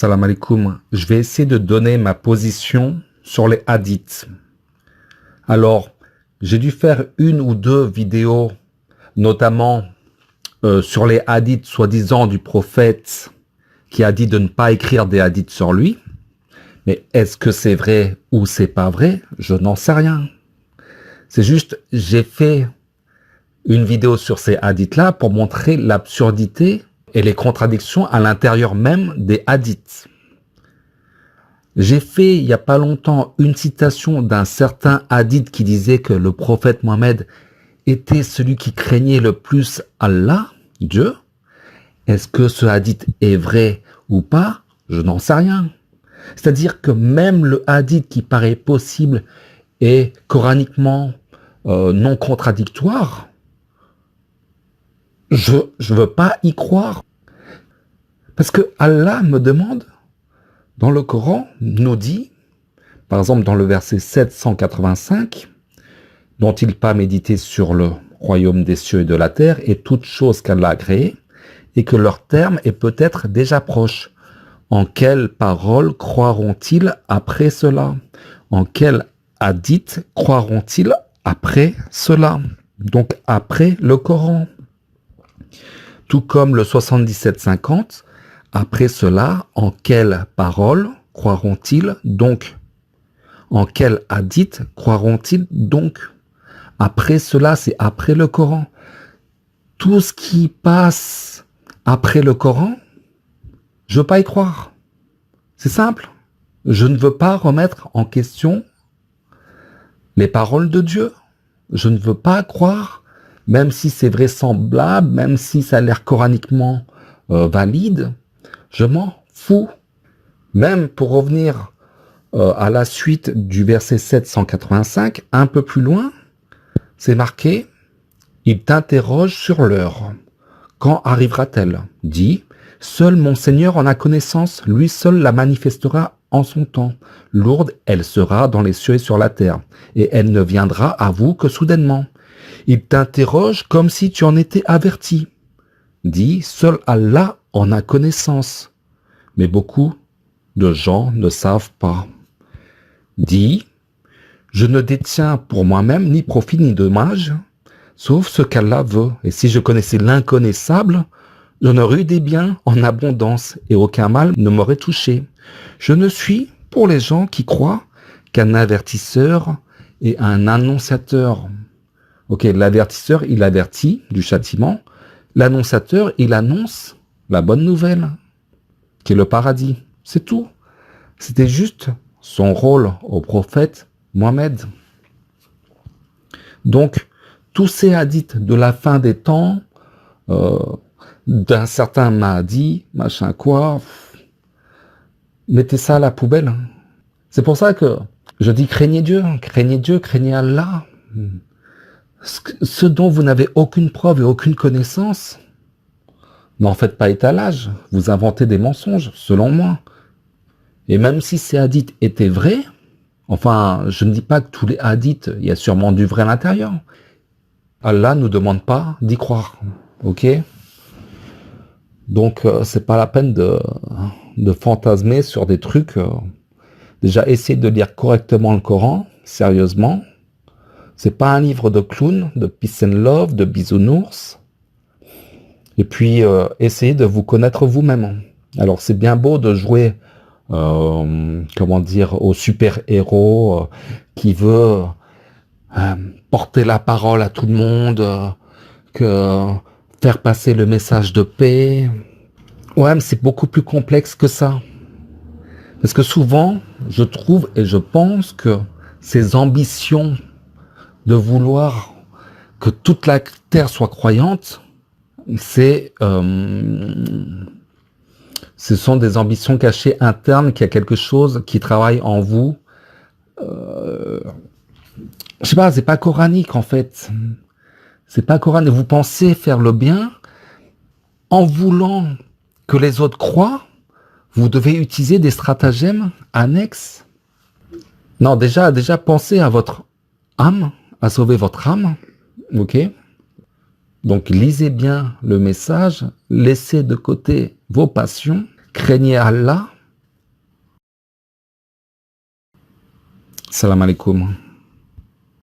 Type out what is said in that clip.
Salam alaikum. Je vais essayer de donner ma position sur les hadiths. Alors, j'ai dû faire une ou deux vidéos, notamment sur les hadiths soi-disant du prophète qui a dit de ne pas écrire des hadiths sur lui. Mais est-ce que c'est vrai ou c'est pas vrai? Je n'en sais rien. C'est juste, j'ai fait une vidéo sur ces hadiths-là pour montrer l'absurdité et les contradictions à l'intérieur même des hadiths. J'ai fait, il n'y a pas longtemps, une citation d'un certain hadith qui disait que le prophète Mohammed était celui qui craignait le plus Allah, Dieu. Est-ce que ce hadith est vrai ou pas? Je n'en sais rien. C'est-à-dire que même le hadith qui paraît possible et coraniquement non contradictoire, je ne veux pas y croire. Parce que Allah me demande, dans le Coran, nous dit, par exemple dans le verset 785, dont il pas médité sur le royaume des cieux et de la terre et toutes choses qu'Allah a créées, et que leur terme est peut-être déjà proche. En quelle parole croiront-ils après cela? En quel hadith croiront-ils après cela? Donc après le Coran. Tout comme le 77-50, après cela, en quelle parole croiront-ils donc? En quel hadith croiront-ils donc? Après cela, c'est après le Coran. Tout ce qui passe après le Coran, je veux pas y croire. C'est simple. Je ne veux pas remettre en question les paroles de Dieu. Je ne veux pas croire, même si c'est vraisemblable, même si ça a l'air coraniquement valide, je m'en fous. Même pour revenir à la suite du verset 785, un peu plus loin, c'est marqué « Il t'interroge sur l'heure. Quand arrivera-t-elle » dit « Seul mon Seigneur en a connaissance, lui seul la manifestera en son temps. Lourde, elle sera dans les cieux et sur la terre, et elle ne viendra à vous que soudainement. Il t'interroge comme si tu en étais averti. Dit, seul Allah en a connaissance. Mais beaucoup de gens ne savent pas. Dit, je ne détiens pour moi-même ni profit ni dommage, sauf ce qu'Allah veut. Et si je connaissais l'inconnaissable, j'en aurais eu des biens en abondance et aucun mal ne m'aurait touché. Je ne suis, pour les gens qui croient, qu'un avertisseur et un annonciateur. Ok, l'avertisseur, il avertit du châtiment. L'annonciateur, il annonce la bonne nouvelle, qui est le paradis. C'est tout. C'était juste son rôle au prophète Mohammed. Donc, tous ces hadiths de la fin des temps, d'un certain Mahdi, machin quoi, mettez ça à la poubelle. C'est pour ça que je dis craignez Dieu, craignez Allah. Ce dont vous n'avez aucune preuve et aucune connaissance, n'en faites pas étalage, vous inventez des mensonges, selon moi. Et même si ces hadiths étaient vrais, enfin, je ne dis pas que tous les hadiths, il y a sûrement du vrai à l'intérieur. Allah ne nous demande pas d'y croire, ok? Donc, c'est pas la peine de fantasmer sur des trucs. Déjà, essayez de lire correctement le Coran, sérieusement. C'est pas un livre de clown, de peace and love, de bisounours. Et puis, essayez de vous connaître vous-même. Alors, c'est bien beau de jouer, comment dire, au super-héros qui veut porter la parole à tout le monde, faire passer le message de paix. Ouais, mais c'est beaucoup plus complexe que ça. Parce que souvent, je trouve et je pense que ces ambitions de vouloir que toute la terre soit croyante, ce sont des ambitions cachées internes, qu'il y a quelque chose qui travaille en vous. Je sais pas, c'est pas coranique en fait. C'est pas coranique. Vous pensez faire le bien en voulant que les autres croient. Vous devez utiliser des stratagèmes annexes. Non, déjà pensez à votre âme, à sauver votre âme, ok? Donc lisez bien le message, laissez de côté vos passions, craignez Allah, Salam alaikum.